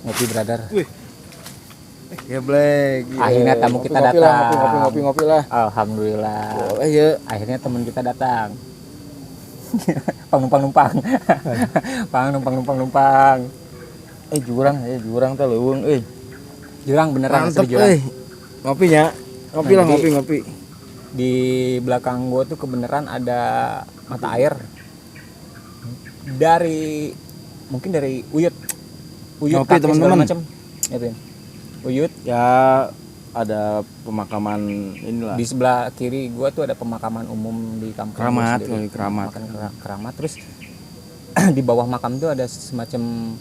Ngopi brother. Wih. Geblek. Akhirnya tamu kita ngopi datang. lah, ngopi lah. Alhamdulillah. Boleh ya. Akhirnya teman kita datang. numpang. numpang. Jurang teh leuweung euy. Jurang beneran asli Mantep jurang. euy. Ngopinya. Ngopi lah, ngopi. Di belakang gua tuh kebenaran ada mata air. Mungkin dari Uyut Ngopi teman-teman. Macam. Ya, Uyut. Ya ada pemakaman inilah. Di sebelah kiri gua tuh ada pemakaman umum di kampung Keramat. Keramat. Terus di bawah makam tuh ada semacam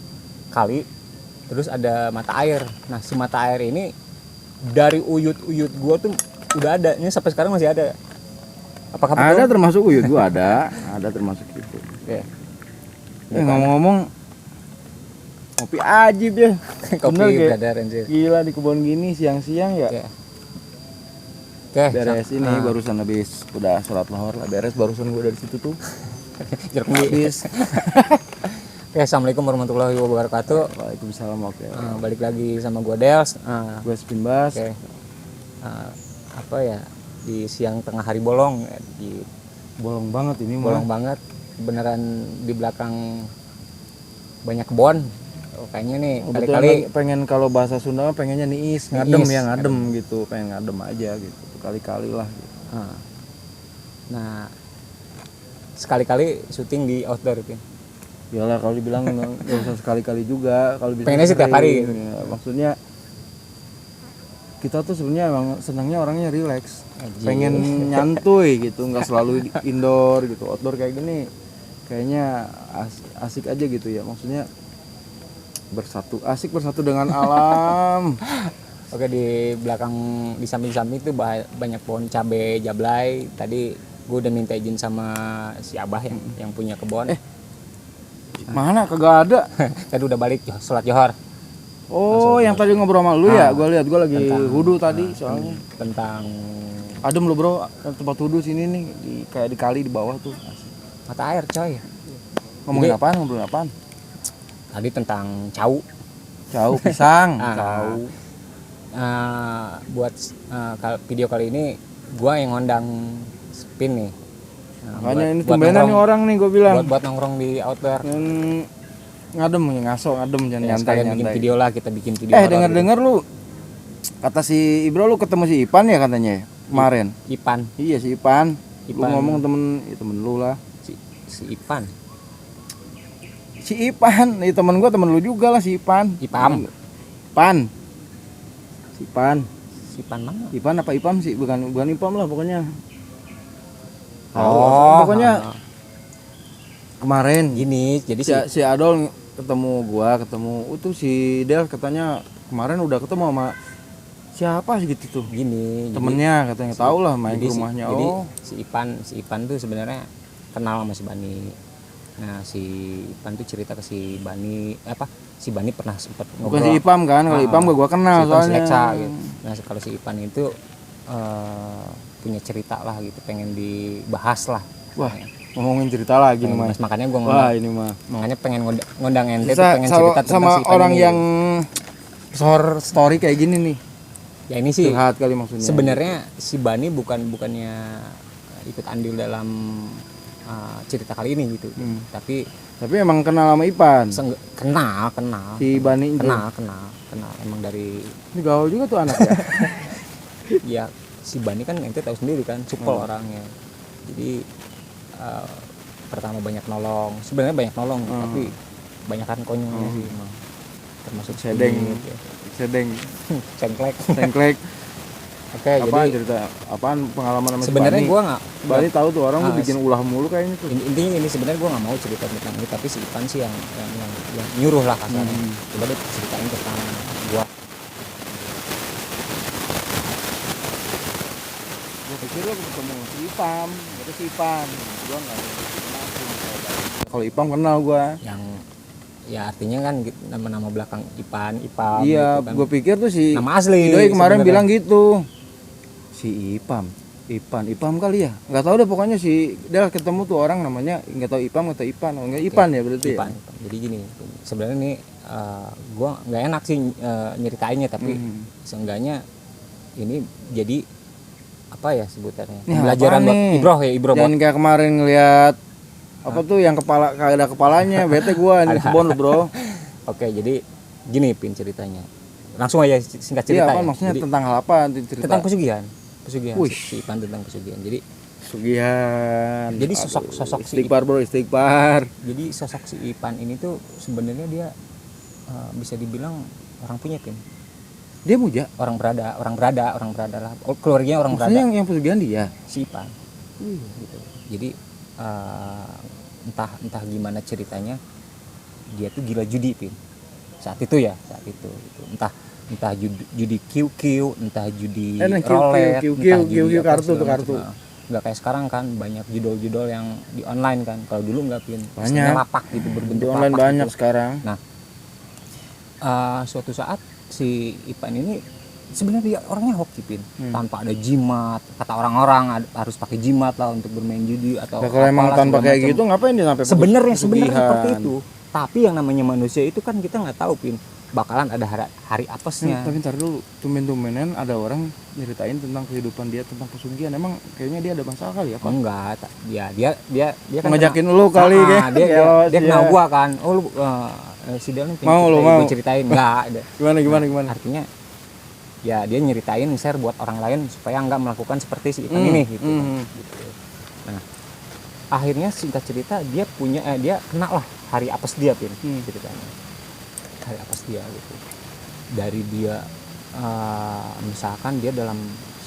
kali. Terus ada mata air. Nah, si mata air ini dari Uyut gua tuh udah ada. Ini sampai sekarang masih ada. Apakah betul? Ada termasuk Uyut gua ada termasuk itu. Ya. Ngomong-ngomong kopi ajib ya. Kopi brother anjir. Gila di kebun gini siang-siang ya. Oke, Beres ini barusan habis udah sholat lohor lah beres barusan gua dari situ tuh. Jeruk habis. Oke, assalamualaikum warahmatullahi wabarakatuh. Waalaikumsalam. Oke. Balik lagi sama gua Dels. Gua Spinbas. Oke. Apa ya? Di siang tengah hari bolong di Bolong banget ini bolong banget. Beneran di belakang banyak kebon. Kayaknya nih kali-kali pengen kalau bahasa Sunda pengennya niis, ngadem gitu, pengen ngadem aja gitu. Kali-kali lah gitu. Nah, sekali-kali syuting di outdoor itu. Iyalah kalau dibilang nggak usah sekali-kali juga, kalau bisa pengennya sih tiap hari gitu. Ya, maksudnya kita tuh sebenarnya emang senangnya orangnya relax, pengen nyantuy gitu, nggak selalu indoor gitu. Outdoor kayak gini kayaknya asik aja gitu ya, maksudnya asik bersatu dengan alam. Oke, di belakang di samping itu banyak pohon cabe jablay. Tadi gue udah minta izin sama si Abah yang punya kebun. Mana kagak ada. Tadi udah balik sholat johor. Oh, yang tadi ngobrol sama lu ya? Gue lihat, gue lagi wudu tadi soalnya. Tentang adem lu bro, tempat wudu sini nih, kayak di kali di bawah tuh. Mata air coy. Ngobrolin apaan? Tadi tentang cau pisang. Buat video kali ini gue yang ngondang Spin nih. Makanya ini tumbenan nih orang nih gue bilang. Buat nongkrong di outdoor. Ngadem jangan nyantai. Bikin video lah, kita bikin video. Dengar lu kata si Ibro lu ketemu si Ipan ya katanya kemarin. Ipan. Iya si Ipan. Lu ngomong temen lu lah. Si Ipan. Si Ipan, nih temen gua, temen lu juga lah si Ipan. Si Ipan mana? Ipan apa Ipam sih? Bukan Ipam lah pokoknya. Pokoknya kemarin gini, jadi si Adol ketemu itu si Del katanya kemarin udah ketemu sama siapa sih gitu tuh. Gini, temennya katanya tahu lah main ke rumahnya. Si Ipan tuh sebenarnya kenal sama si Bani. Nah, si Ipan tuh cerita ke si Bani, si Bani pernah sempat ngobrol. Bukan si Ipam kan, kalau Ipam gua kenal si soalnya. Gitu. Nah, kalau si Ipan itu punya cerita lah gitu, pengen dibahas lah. Wah, ngomongin cerita lagi nih, Mas. Makanya gua ngomong. Wah, ini mah. Makanya pengen ngundang ente tuh, pengen cerita tentang sama si Ipan orang ini. yang story kayak gini nih. Ya ini sih. Curhat kali maksudnya. Sebenarnya si Bani bukannya ikut andil dalam cerita kali ini gitu. Tapi emang kenal sama Ipan. Kenal. Si Bani itu. Kenal. Emang dari ini gaul juga tuh anak ya. Ya, si Bani kan ente tahu sendiri kan, supel orangnya. Jadi pertama banyak nolong. Sebenarnya banyak nolong, tapi banyakan konyolnya sih emang. Termasuk sedeng. Cengklek. Oke, apaan jadi cerita? Apaan pengalaman sama sebenarnya gue nggak. Bani tahu tuh orang tuh bikin ulah mulu kayaknya tuh. Intinya ini sebenarnya gue nggak mau cerita tentang ini, tapi si Ipan sih yang nyuruh lah kasarnya. Coba deh ceritain tentang gue. Gue pikir lo ketemu si Ipam, itu si Ipan. Gue nggak kenal. Kalau Ipam kenal gue. Yang ya artinya kan nama-nama belakang Ipam. Iya, gitu kan. Gue pikir tuh si nama asli. Doi kemarin bilang gitu. Si Ipam. Ipam kali ya, nggak tahu deh pokoknya sih dia ketemu tuh orang namanya nggak tahu Ipam atau Ipan, oh nggak Ipan ya berarti Ipan. ya. Jadi gini, sebenarnya nih gue nggak enak sih nyeritainnya, tapi seenggaknya ini jadi apa ya sebutannya, Nih, pembelajaran apaan buat nih? Ibroh Jangan kayak kemarin ngeliat apa tuh yang kepala kayak ada kepalanya, bete gua ini kebon lu bro. Oke, jadi gini Pin ceritanya, langsung aja singkat Iya cerita apa ya. maksudnya Jadi, tentang hal apa cerita? tentang pesugihan Wih. si Ipan tentang pesugihan. Jadi Sugihan. Jadi sosok si istighfar bro, istighfar. jadi sosok si Ipan ini tuh sebenarnya dia bisa dibilang orang punya Pin, Dia muja. orang berada lah. Keluarganya orang Maksudnya berada, yang pesugihan dia. si Ipan gitu. Jadi entah gimana ceritanya, dia tuh gila judi Pin saat itu gitu. entah judi QQ, entah judi roulette, entah judi apa, kartu tuh segala kartu. macam. Nggak kayak sekarang kan banyak judol-judol yang di online kan. Kalau dulu nggak Pin, Banyak. misalnya lapak gitu, Di berbentuk online lapak banyak gitu. sekarang. Suatu saat si Ipan ini sebenarnya dia orangnya hoki Pin, tanpa ada jimat. Kata orang-orang harus pakai jimat lah untuk bermain judi atau Nah, kalau emang apalah, tanpa segala kayak macam. gitu ngapain dia sampai Sebenarnya pesugihan? seperti itu. Tapi yang namanya manusia itu kan kita nggak tahu Pin, bakalan ada hari apesnya. Tapi ntar dulu, tumben-tumbenan ada orang nyeritain tentang kehidupan dia tentang pesugihan. Emang kayaknya dia ada masalah kali ya? Enggak, dia kan Ngajakin lu kali kenal, kayak. dia kenal gua kan. Oh lu si Del nih Mau lu, gua mau. ceritain enggak. Gimana? Artinya ya dia nyeritain share buat orang lain supaya enggak melakukan seperti si Ipan ini gitu. Gitu. Nah, akhirnya singkat cerita dia kena lah hari apes dia Pin ceritanya. Hari apes dia gitu. Dari dia misalkan dia dalam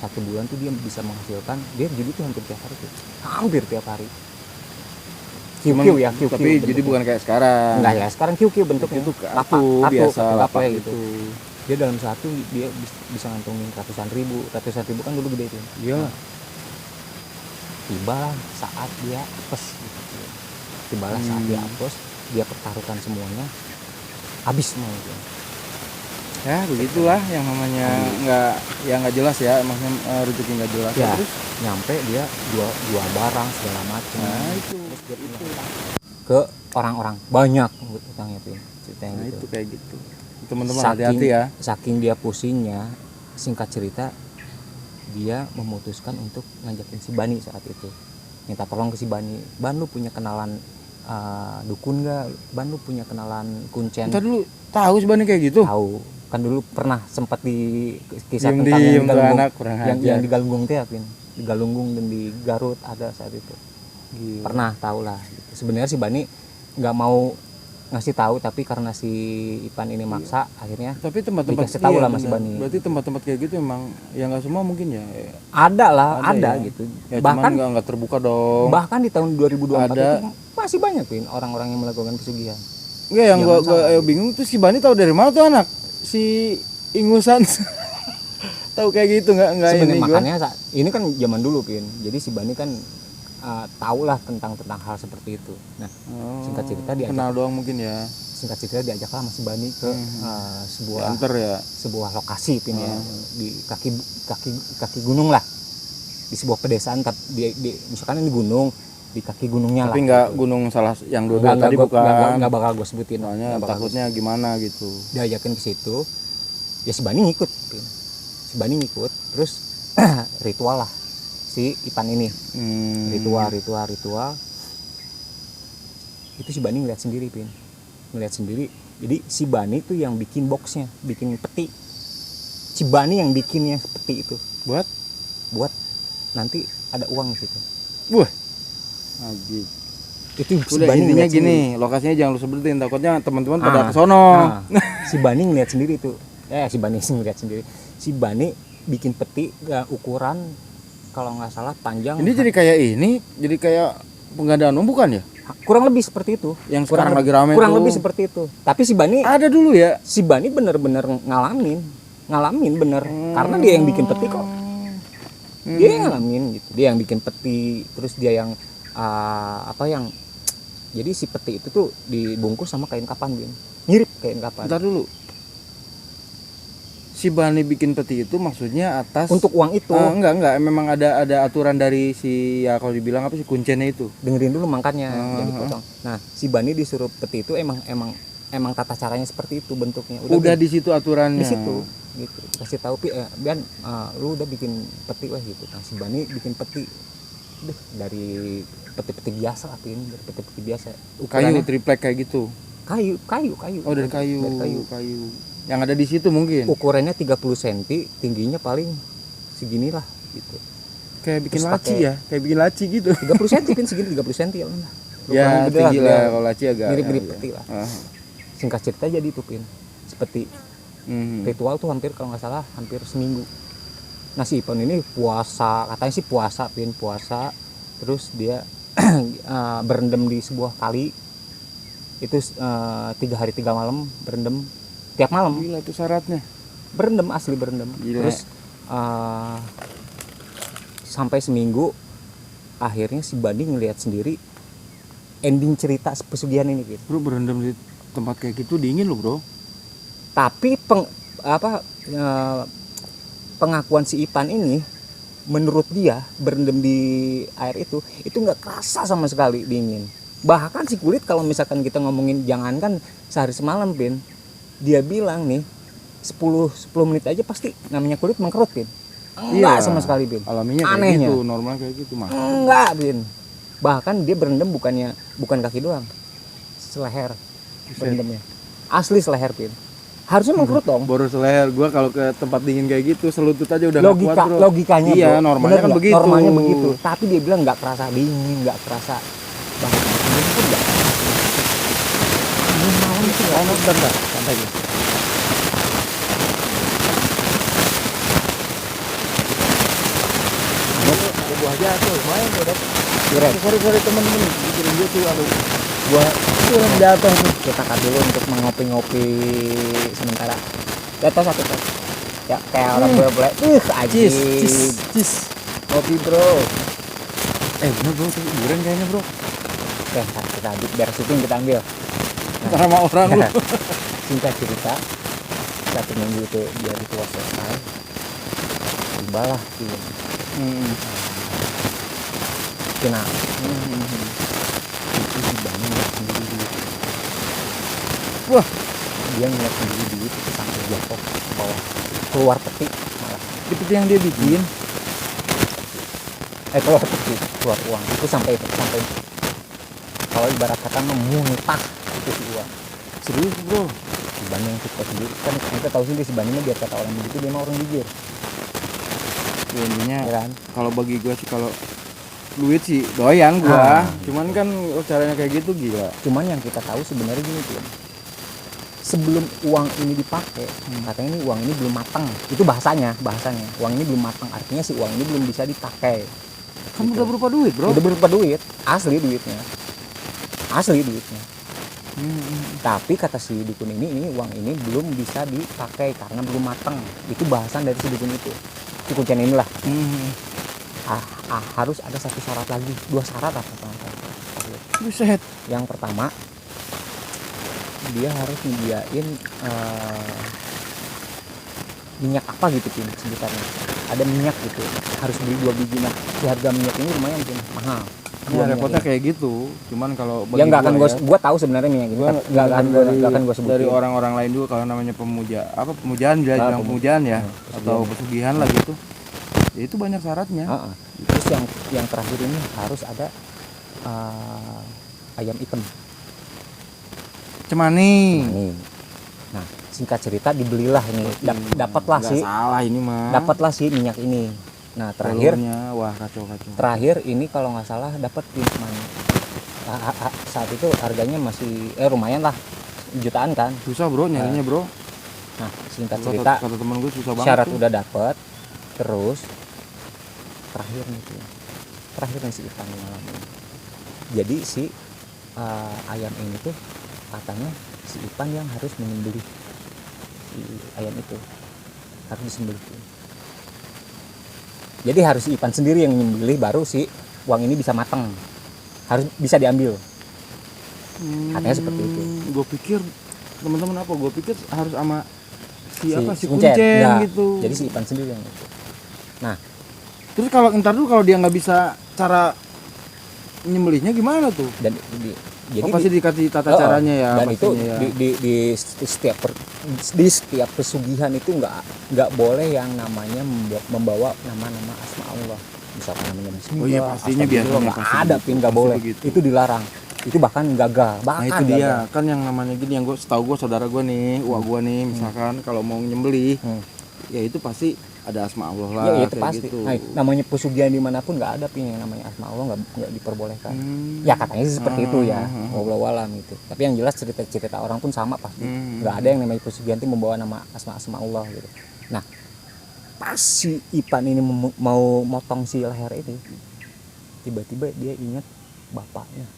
1 bulan tuh dia bisa menghasilkan, dia judi tuh hampir tiap hari tuh. Hampir tiap hari. QQ ya, QQ. Tapi jadi bukan kayak sekarang. Enggak ya, sekarang QQ bentuknya. Itu Lapak, biasa kartu lapak ya gitu. Dia dalam satu dia bisa ngantongin ratusan ribu kan dulu gede tuh. Iya. Tiba saat dia apes gitu. Tibalah saat dia apes, dia pertaruhkan semuanya, habis semua gitu. Ya begitulah yang namanya nggak jelas ya, maksudnya rezeki nggak jelas. Ya, Terus nyampe dia jual barang segala macam. nah itu Ke orang-orang banyak utangnya tuh ceritanya nah gitu. itu kayak gitu. Teman-teman hati-hati ya. Saking dia pusingnya, singkat cerita dia memutuskan untuk ngajakin si Bani saat itu, minta tolong ke si Bani. Ban, lu punya kenalan dukun nggak? Ban, lu punya kenalan kuncen? Ntar dulu tahu sebenarnya kayak gitu. Tahu kan, dulu pernah sempat di kisah Diem tentang yang di Galunggung, anak kurang yang ajar. di Galunggung teh Pin, di Galunggung dan di Garut ada saat itu. Gila. Pernah tahu lah gitu. Sebenarnya si Bani nggak mau ngasih tahu, tapi karena si Ipan ini maksa, akhirnya Tapi tempat-tempat dikasih tahu lah Mas benar. Bani. Berarti tempat-tempat kayak gitu emang ya nggak semua mungkin ya. ada ya. gitu. Ya bahkan cuman nggak terbuka dong. bahkan di tahun 2024 Ada. itu masih banyak Pin orang-orang yang melakukan pesugihan. Enggak, yang Jangan gua salah. bingung tuh si Bani tahu dari mana tuh anak si ingusan. Tahu kayak gitu nggak ini Sebenarnya gua. makanya ini kan zaman dulu Pin. Jadi si Bani kan tahu lah tentang hal seperti itu. Nah, singkat cerita kenal doang mungkin ya. singkat cerita diajaklah Mas Bani ke sebuah Antar ya. sebuah lokasi Pin ya, di kaki gunung lah, di sebuah pedesaan. Tapi misalkan ini gunung, di kaki gunungnya Tapi lah nggak gitu. gunung salah yang dua tadi bukan. nggak bakal gue sebutin, Soalnya nggak bakal takutnya gimana gitu. diajakin ke situ. Ya si Bani ngikut Pin. Si Bani ngikut terus ritual lah si Ipan ini. Ritual itu si Bani ngeliat sendiri Pin, jadi si Bani tuh yang bikin boxnya, bikin peti. Si Bani yang bikinnya peti itu buat nanti ada uang di situ. Wah, Najib. Itu si Udah Bani intinya ngeliat sendiri. gini, lokasinya jangan lu sebutin, takutnya teman-teman pada kesono. Si Bani ngeliat sendiri tuh. Si Bani bikin peti ukuran kalau nggak salah panjang. Ini jadi kayak penggandaan uang bukan ya? Kurang lebih seperti itu. Yang sekarang lagi rame kurang tuh. lebih seperti itu. Tapi si Bani Ada dulu ya. bener-bener ngalamin bener, karena dia yang bikin peti kok. Dia yang ngalamin gitu. Dia yang bikin peti, terus dia yang jadi si peti itu tuh dibungkus sama kain kapan Bin. Mirip kain kapan. Bentar dulu. si Bani bikin peti itu maksudnya atas untuk uang itu. enggak memang ada aturan dari si ya kalau dibilang apa sih kuncennya itu. Dengerin dulu makanya jadi potong. Nah, si Bani disuruh peti itu emang tata caranya seperti itu bentuknya. Udah di situ aturannya. di situ gitu. Kasih tahu Bian, lu udah bikin peti wah gitu. Nah, si Bani bikin peti. Dari peti-peti biasa tapi ini dari peti-peti biasa. Kayu triplek kayak gitu. Kayu. Oh, dari kayu. Dari Kayu. Yang ada di situ mungkin. Ukurannya 30 cm, tingginya paling seginilah gitu. Kayak bikin Terus laci ya, kayak bikin laci gitu. 30 cm pin segini 30 cm ya lah. Ya, tinggi lah kalau laci agak. Mirip-mirip peti lah. Singkat cerita jadi itu pin. Seperti ritual tuh kalau nggak salah hampir seminggu. Nah, si Ipon ini puasa, katanya sih puasa, terus dia berendam di sebuah kali itu 3 hari 3 malam berendam tiap malam. Gila itu syaratnya. Asli berendam. Gila. Terus sampai seminggu akhirnya si Bani ngelihat sendiri ending cerita pesugihan ini gitu. Bro, berendam di tempat kayak gitu dingin loh, Bro. Tapi pengakuan si Ipan ini menurut dia berendam di air itu nggak kerasa sama sekali dingin. Bahkan si kulit kalau misalkan kita ngomongin jangankan sehari semalam Pin, dia bilang nih 10 menit aja pasti namanya kulit mengkerut Pin. Enggak sama sekali Pin. Alaminya kayak gitu, normal kayak gitu mah. Enggak Pin. Bahkan dia berendam bukan kaki doang, seleher berendamnya. Asli seleher Pin. Harusnya mengkerut dong. Baru seleher. Gua kalau ke tempat dingin kayak gitu selutut aja udah nggak kuat, Bro. Logikanya iya, bro. normalnya kan begitu. Normalnya begitu. Tapi dia bilang nggak kerasa dingin, nggak kerasa banget. Ini pun nggak. Ini malam itu nggak enak banget. Santai aja. Ada buah jatuh, lumayan tuh, Dok. Sorry teman-teman. Bikin dia tuh aduh. Gua yang jatuh nih. Kita cut dulu untuk mengopi-ngopi sementara. Jatuh satu tes. Ya kayak orang boleh. Ajis. Ngopi bro. Bener bro, tuh durian kayaknya bro. Oke, kita biar syuting kita ambil. Nah, sama orang lu. Singkat cerita, 1 minggu itu dia ritual selesai. Tibalah film. Final. Itu si Bani ngeliat sendiri duit. Wah, dia ngeliat sendiri duit itu sampai jatuh ke bawah, keluar peti malah. Di peti yang dia bikin. Keluar peti, keluar uang. Itu sampai kalau ibarat kata memuntah itu si uang. Serius bro. Si Bani yang suka sendiri kan kita tahu sendiri si Bani biar kata orang begitu dia mah orang jujur. Ya, intinya Ya kan? Kalau bagi gua sih kalau duit sih doyan gua, cuman kan caranya kayak gitu gila. Cuman yang kita tahu sebenarnya gini tuh, sebelum uang ini dipakai, katanya ini uang ini belum matang. Itu bahasanya uang ini belum matang, artinya si uang ini belum bisa dipakai. Kan udah berupa duit bro. Udah berupa duit, asli duitnya. Tapi kata si dukun ini uang ini belum bisa dipakai karena belum matang. Itu bahasan dari si dukun itu. Si kuncian inilah. Harus ada 1 syarat lagi, 2 syarat apa Buset. yang pertama dia harus nyediain minyak apa gitu Pin sebutannya, ada minyak gitu harus beli 2 biji. Nah si harga minyak ini lumayan Pin, mahal. Ya repotnya kayak gitu, cuman kalau ya nggak akan gue tahu sebenarnya minyak ini nggak akan gue sebutin dari orang-orang lain juga kalau namanya pemujaan ya atau pesugihan lah gitu. Ya itu banyak syaratnya. Terus yang terakhir ini harus ada ayam hitam cemani. Nah singkat cerita dibelilah ini, dapatlah sih. Salah ini mah. Dapatlah sih minyak ini. Nah terakhir, wah kacau. Terakhir ini kalau nggak salah dapat di mana? Saat itu harganya masih lumayan lah, jutaan kan. Susah bro nyarinya bro. Nah singkat cerita, kata temen gue susah banget. Syarat tuh. Udah dapet, terus terakhir nih si ikan malam ini. Jadi si ayam ini tuh katanya si Ipan yang harus menyembelih si ayam itu, harus disembelih. Jadi harus si Ipan sendiri yang menyembelih baru si uang ini bisa matang, harus bisa diambil. Katanya seperti itu. Gue pikir teman-teman gue pikir harus sama si Kuncen Enggak. gitu. Jadi si Ipan sendiri yang itu. Nah, Terus kalau dia nggak bisa cara nyembelihnya gimana tuh? dan jadi Pasti dikasih tata oh, caranya ya. dan itu pastinya ya. di setiap pesugihan itu nggak boleh yang namanya membawa nama-nama asma Allah, misalkan namanya Bismillah. Oh iya, pastinya Astagfirullah, biasanya nggak pasti ada begitu, pin, nggak pasti boleh, begitu. itu dilarang, itu bahkan gagal, Nah itu dia kan yang namanya gini, yang setahu gue saudara gue nih, uak gue nih, misalkan kalau mau nyembelih, ya itu pasti ada asma Allah lah, ya itu kayak pasti. gitu. Nah, namanya pesugihan dimanapun nggak ada pin yang namanya asma Allah, nggak diperbolehkan. Ya katanya sih seperti itu ya, wallahu alam itu. Tapi yang jelas cerita orang pun sama pasti. Nggak ada yang namanya pesugihan itu membawa nama asma Allah gitu. Nah, pas si Ipan ini mau motong si leher itu, tiba-tiba dia ingat bapaknya.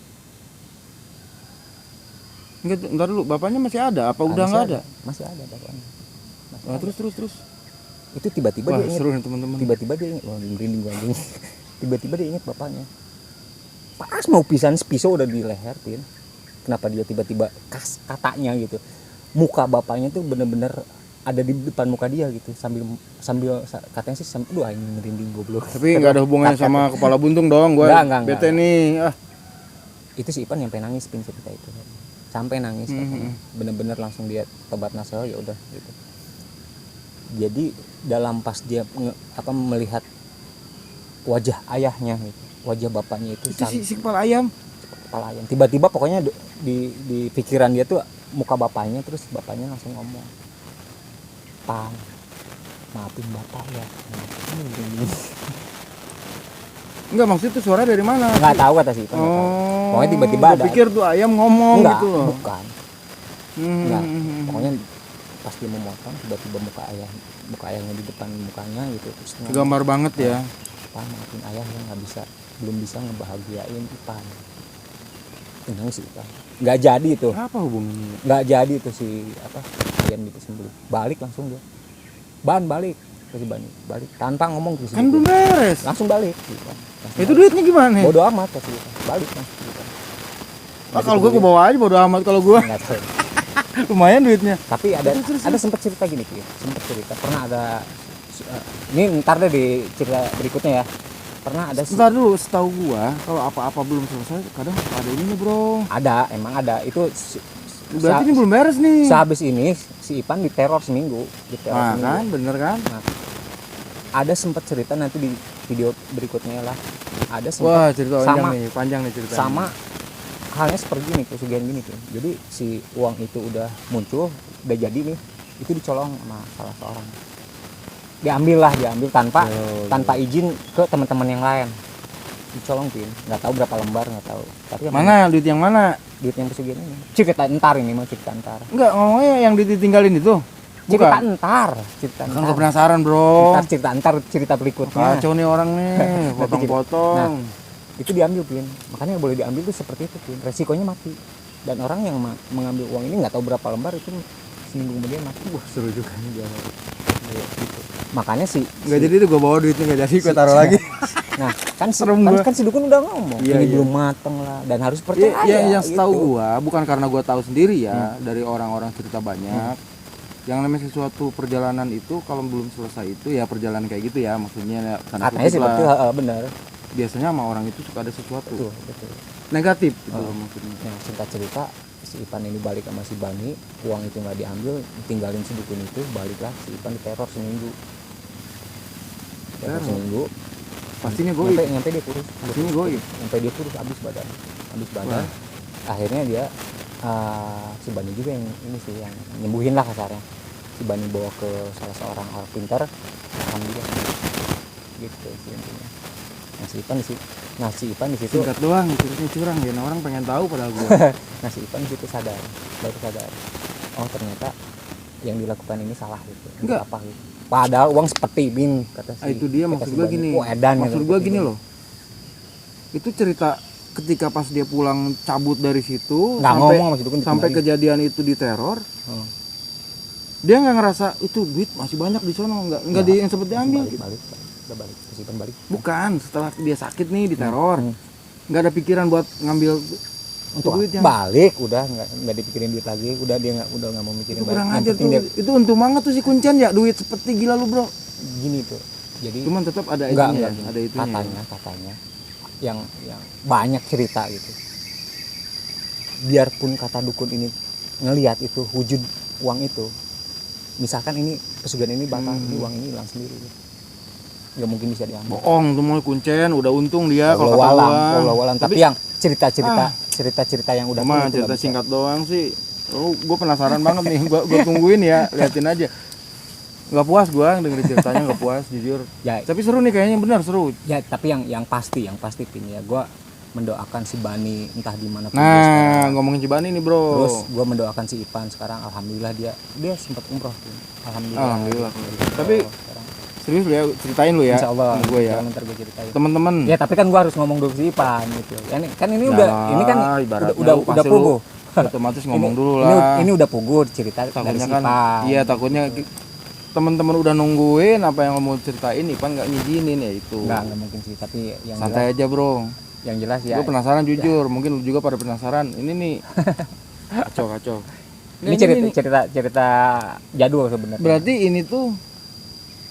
Enggak, ntar dulu, bapaknya masih ada? Apa udah nggak ada? Masih ada bapaknya. Masih Nah, ada. Terus. Itu tiba-tiba Wah, dia ingat. seru nih teman-teman. Tiba-tiba dia ingat, merinding gua anjing. Tiba-tiba dia ingat bapaknya. Pas mau pisahan pisau udah di leher, Pin. Kenapa dia tiba-tiba katanya gitu. Muka bapaknya tuh bener-bener ada di depan muka dia gitu, sambil katanya sih aduh anjing merinding goblok. Tapi nggak ada hubungannya sama kepala buntung dong, gue bete nih. Itu si Ipan sampai nangis, Pin, cerita itu. Sampai nangis katanya. Bener-bener langsung dia tobat nasuh, ya udah gitu. Jadi dalam pas dia melihat wajah ayahnya gitu, wajah bapaknya itu si kepala ayam. Tiba-tiba pokoknya di pikiran dia tuh muka bapaknya, terus bapaknya langsung ngomong, "Pan, maafin bapak ya." Enggak, maksud itu suara dari mana? Nggak tahu kata si Ipan. Pokoknya tiba-tiba ada. Pikir tuh ayam ngomong enggak, gitu loh. Bukan. Enggak. Pokoknya pas dia memotong, tiba-tiba muka ayahnya di depan mukanya gitu, terus gambar banget ya. Pak, maafin ayah ya, belum bisa ngebahagiain Ipan. Tenang sih Ipan, nggak jadi itu. Apa hubungannya? Nggak jadi itu si ayam itu sembelih, balik langsung dia, balik ke si Bani, balik tanpa ngomong ke si Kan belum beres, langsung balik gitu. Itu duitnya gimana? Bodo amat ke si balik langsung gitu. Kalau gue bawa aja bodo amat kalau gue. Nggak tahu. Lumayan duitnya. Tapi ada sempat cerita gini, pernah ada ini ntar deh di cerita berikutnya ya. Pernah ada Sebentar dulu, setahu gua kalau apa-apa belum selesai kadang ada ininya, Bro. Ada, emang ada. Itu berarti ini belum beres nih. Sehabis ini si Ipan diteror seminggu, kan, bener kan? Nah, ada sempat cerita nanti di video berikutnya lah. Ada sempat. Wah, cerita panjang nih ceritanya. Sama halnya seperti ini, pesugihan gini tuh. Jadi si uang itu udah muncul, udah jadi nih, itu dicolong sama salah seorang. Diambil tanpa izin ke teman-teman yang lain. Dicolong, Pin. Nggak tahu berapa lembar, nggak tahu. Tapi mana duit yang mana? Duit yang pesugihan ini. Cerita entar ini mah cerita entar. Enggak, ngomongnya yang ditinggalin itu. Cerita entar. Kan gue penasaran, Bro. Cerita berikutnya. Kacau nih orang nih, potong-potong. Nah, itu diambil, Pin. Makanya boleh diambil tuh seperti itu, Pin. Resikonya mati. Dan orang yang mengambil uang ini nggak tahu berapa lembar, itu seminggu kemudian mati. Wah, seru juga nih dia. Gitu. Makanya nggak jadi tuh gue bawa duitnya, nggak jadi gue taruh lagi. Nah, kan si dukun udah ngomong ini belum mateng lah dan harus percaya. Yang setahu gitu. Gua bukan karena gua tahu sendiri ya, dari orang-orang cerita banyak. Yang namanya sesuatu perjalanan itu kalau belum selesai itu ya perjalanan kayak gitu ya, maksudnya katanya seperti benar. Biasanya sama orang itu suka ada sesuatu. Betul. Negatif gitu maksudnya. Nah, singkat cerita si Ipan ini balik sama si Bani, uang itu nggak diambil, tinggalin si dukun itu, baliklah si Ipan diteror seminggu. Seminggu. Pastinya goib. Nyampe dia kurus. Pastinya goib. Sampai dia kurus habis badan. Wah. Akhirnya dia si Bani juga yang ini sih yang nyembuhin lah kasarnya. Si Bani bawa ke salah seorang orang pintar, alhamdulillah. Gitu sih intinya. Nah si Ipan di situ. Singkat doang, ceritanya curang ya. Orang pengen tahu pada gua. Nah si Ipan di situ baru sadar. Oh ternyata yang dilakukan ini salah gitu. Enggak apa gitu. Padahal uang seperti bin kata si. Itu dia maksud gua gini. Maksud gua gini loh. Itu cerita ketika pas dia pulang cabut dari situ sampai kejadian itu diteror. Dia nggak ngerasa itu duit masih banyak di sono, nggak yang sempat diambil. Balik. Bukan, setelah dia sakit nih diteror. Nggak ada pikiran buat ngambil untuk duitnya. balik udah nggak dipikirin duit lagi, udah dia nggak mau mikirin Itu kurang balik. ajar tuh. Itu untung banget tuh si Kuncen ya, duit seperti gila lu bro. Gini tuh, jadi Cuman tetap ada enggak, itunya ya, ada itunya katanya yang banyak cerita gitu, biarpun kata dukun ini ngelihat itu wujud uang itu, misalkan ini pesugihan ini bakal uang ini hilang sendiri, nggak mungkin bisa diambil. Bohong tuh mau Kuncen, udah untung dia kalau kata walang. Tapi yang cerita yang udah cuma cerita singkat doang sih. Gue penasaran banget nih, gue tungguin ya, liatin aja. Nggak puas gue dengerin ceritanya, nggak puas jujur ya. Tapi seru nih kayaknya, benar seru ya. Tapi yang pasti Pin ya, gue mendoakan si Bani entah di mana pun. Nah ngomongin si Bani nih bro, terus gue mendoakan si Ipan sekarang, alhamdulillah dia sempat umroh Pin. Alhamdulillah. Tapi serius lu ya, ceritain lu ya. Insya Allah gue ya, ntar gue ceritain temen-temen ya. Tapi kan gue harus ngomong dulu si Ipan gitu kan ini udah ini kan udah puguh otomatis ngomong dulu lah. Ini udah puguh cerita takutnya dari si kan Ipan. Iya, takutnya teman-teman udah nungguin apa yang mau ceritain, Ipan nggak ngizinin ya itu. Nggak mungkin sih, tapi yang santai jelas, aja bro. Yang jelas ya. Gue penasaran jujur, mungkin lu juga pada penasaran. Ini nih kacau. Ini cerita jadul sebenarnya. Berarti ini tuh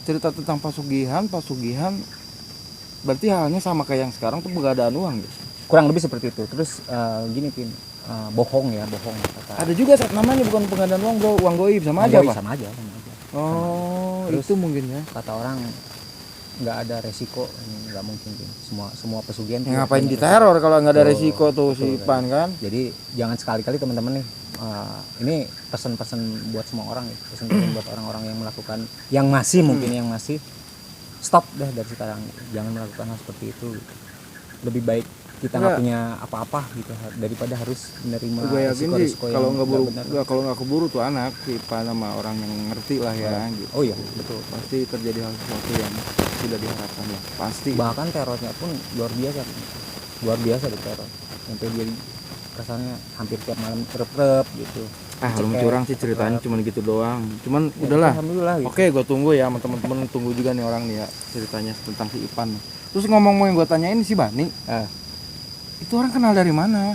cerita tentang pasugihan. Berarti halnya sama kayak yang sekarang tuh penggandaan uang gitu. Kurang lebih seperti itu. Terus gini Pin, bohong kata. Ada juga namanya bukan penggandaan uang bro, uang goib sama aja pak. Sama aja. Oh, terus, itu mungkin ya. Kata orang nggak ada resiko, nggak mungkin Pin. Semua pesugihan. Ngapain diteror kalau nggak ada resiko tuh si Ipan kan? Jadi jangan sekali-kali teman-teman nih. Ini pesan-pesan buat semua orang, pesan buat orang-orang yang melakukan, yang masih mungkin yang masih stop dah dari sekarang, jangan melakukan hal seperti itu gitu. Lebih baik kita nggak punya apa-apa gitu daripada harus menerima risiko kalau nggak keburu tuh anak si Ipan sama orang yang ngerti lah ya gitu. Oh iya betul, pasti terjadi hal sesuatu yang tidak diharapkan ya pasti. Bahkan terornya pun luar biasa di teror, sampai dia rasanya hampir tiap malam trep gitu. Belum curang sih ceritanya, cuman gitu doang. Cuman ya, udahlah. Gitu. Oke, gue tunggu ya sama teman-teman, tunggu juga nih orang nih ya ceritanya tentang si Ipan. Terus ngomong yang gue tanyain si Bani, itu orang kenal dari mana?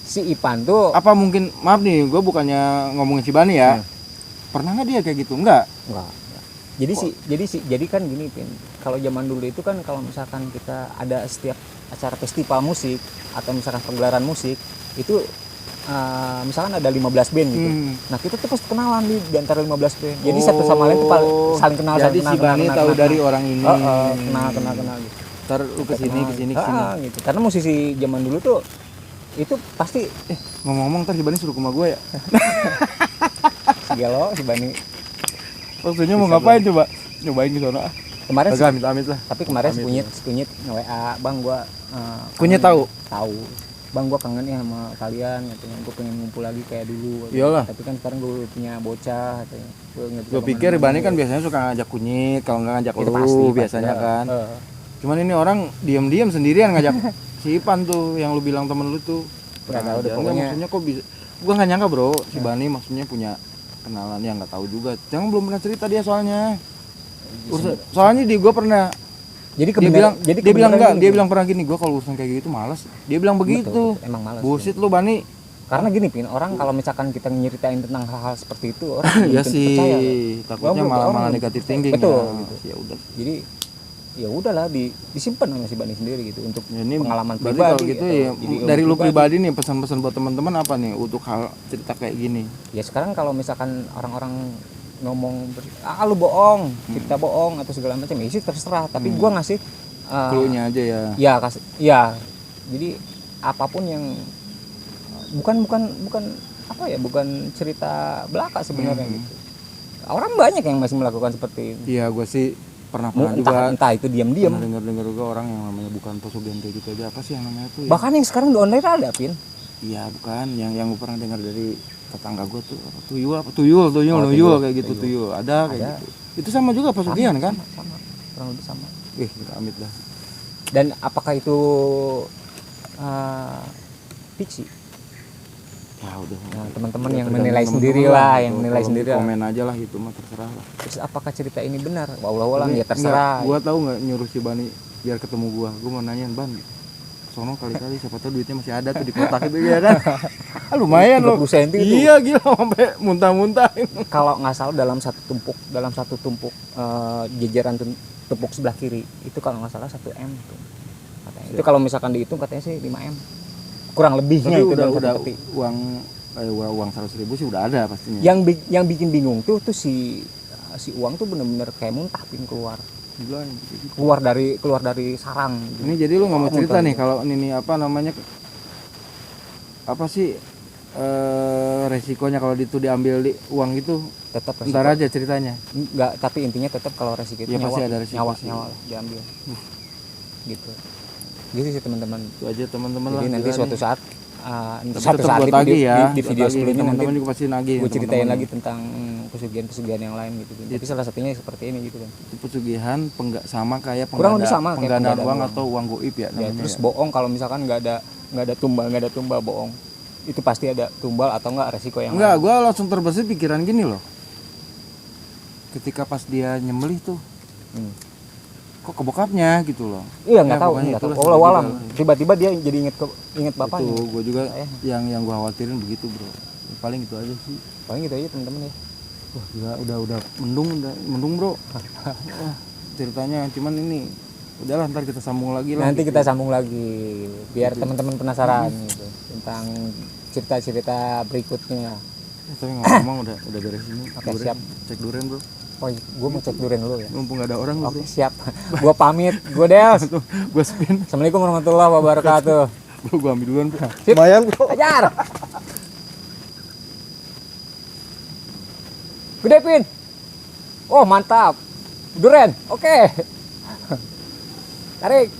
Si Ipan tuh apa mungkin, maaf nih, gue bukannya ngomongin si Bani ya. Pernah nggak dia kayak gitu? Enggak. Jadi kan gini Pin, kalau zaman dulu itu kan kalau misalkan kita ada setiap acara festival musik atau misalkan pagelaran musik itu misalkan ada 15 band gitu. Nah, kita tuh pasti kenalan di antara 15 band. Jadi satu sama lain tuh saling kenal. Jadi si Bani tahu dari orang ini. Kenal gitu. Ntar lu kesini. Gitu. Karena musisi zaman dulu tuh itu pasti ngomong-ngomong ntar si Bani suruh ke rumah gue ya. Si Bani. Maksudnya mau ngapain coba? Nyobain di sana. Kemarin amit lah. Tapi kemarin kunyit nge-WA, "Bang, gua Kunyit tahu. Bang, gua kangen ya sama kalian," katanya. "Gua pengen ngumpul lagi kayak dulu." Iyalah. Tapi kan sekarang gua punya bocah, katanya. Gua pikir Bani kan biasanya suka ngajak Kunyit, kalau nggak ngajak lu biasanya kan. Cuman ini orang diam-diam sendirian ngajak si Ipan tuh yang lu bilang temen lu tuh. Nggak tahu deh pokoknya. Maksudnya kok bisa? Gua nggak nyangka bro, si Bani maksudnya punya kenalan yang nggak tahu juga. Jangan belum pernah cerita dia soalnya. Soalnya gue pernah. Dia bilang pernah gini, gue kalau urusan kayak gitu malas. Dia bilang begitu. Betul, emang malas. Bullshit lu Bani. Karena gini Pin, orang kalau misalkan kita nyeritain tentang hal-hal seperti itu orang ya sih, percaya. Takutnya malah negatif thinking. Betul. Ya. Gitu. Ya udah. Jadi ya udahlah disimpan sama si Bani sendiri gitu untuk ini pengalaman pribadi. Kalau gitu ya dari lu pribadi nih pesan-pesan buat teman-teman apa nih untuk hal cerita kayak gini? Ya sekarang kalau misalkan orang-orang ngomong lu bohong, cerita bohong atau segala macam, ya sih terserah, tapi gua ngasih clue-nya aja ya. Ya kasih. Ya. Jadi apapun yang bukan apa ya, bukan cerita belaka sebenarnya gitu. Orang banyak yang masih melakukan seperti ini. Iya, gua sih pernah juga entah itu diam-diam. Dengar juga orang yang namanya bukan pesugihan kayak gitu aja, apa sih yang namanya tuh ya? Bahkan yang sekarang di online ada Pin. Iya bukan, yang gue pernah dengar dari tetangga gue tuh tuyul kayak gitu. Tuyul ada kayak gitu. Itu sama juga pesugihan kan? Sama kurang lebih sama. Kita amit dah. Dan apakah itu fiksi? Ya udah. Nah, teman-teman yang menilai sendiri lah, komen aja lah, itu mah terserah lah. Terus apakah cerita ini benar? Wallah ya terserah. Gua tahu nggak nyuruh si Bani biar ketemu gua mau nanyain Ban, sono kali-kali, siapa tahu duitnya masih ada tuh di kotak itu ya kan. Lumayan loh. 30 cm itu. Iya gila, sampai muntah-muntah. Kalau nggak salah dalam satu tumpuk jajaran tumpuk sebelah kiri itu kalau nggak salah 1 M tuh katanya. Itu kalau misalkan dihitung katanya sih 5 M kurang lebihnya. Tapi itu udah uang 100.000 sih udah ada pastinya. Yang bikin bingung tuh si uang tuh bener-bener kayak muntah pin keluar dari sarang gitu. Ini jadi lu nggak mau cerita nih kalau ini apa namanya, apa sih resikonya kalau itu diambil uang itu? Tetap resiko. Ntar aja ceritanya. Enggak, tapi intinya tetap kalau resiko itu ya, pasti ada resiko nyawa lah diambil. Gitu sih teman-teman. Itu aja teman-teman lah. Jadi nanti suatu saat di video sebelumnya nanti juga pasti nagih. Gue ceritain lagi tentang pesugihan yang lain gitu. Tapi salah satunya seperti ini gitu kan. Itu pesugihan sama kayak penggandaan uang atau uang goib ya namanya. Terus bohong kalau misalkan nggak ada tumbal bohong. Itu pasti ada tumbal atau enggak resiko yang enggak, gue langsung terbesit pikiran gini loh. Ketika pas dia nyembelih tuh, kok ke bokapnya gitu loh. Iya, nggak tahu. Walau tiba-tiba dia jadi inget bapaknya. Itu gue juga yang gue khawatirin begitu bro. Paling itu aja sih. Paling gitu aja teman-teman ya. Wah gila, udah mendung bro. Wah, ceritanya cuman ini udahlah, ntar kita sambung lagi lah. Nanti kita sambung lagi biar teman-teman penasaran gitu tentang cerita-cerita berikutnya. Tapi ngomong udah beres ini. Oke, siap. Cek duren bro. Oh, gue mau cek durian dulu ya. Mumpung gak ada orang. Oke, siap. Gue pamit. Gue Des. Gue spin. Assalamualaikum warahmatullahi wabarakatuh. Bro, gue ambil duluan bro. Lumayan bro. Ajar. Gede pin. Oh mantap. Durian. Oke. Tarik.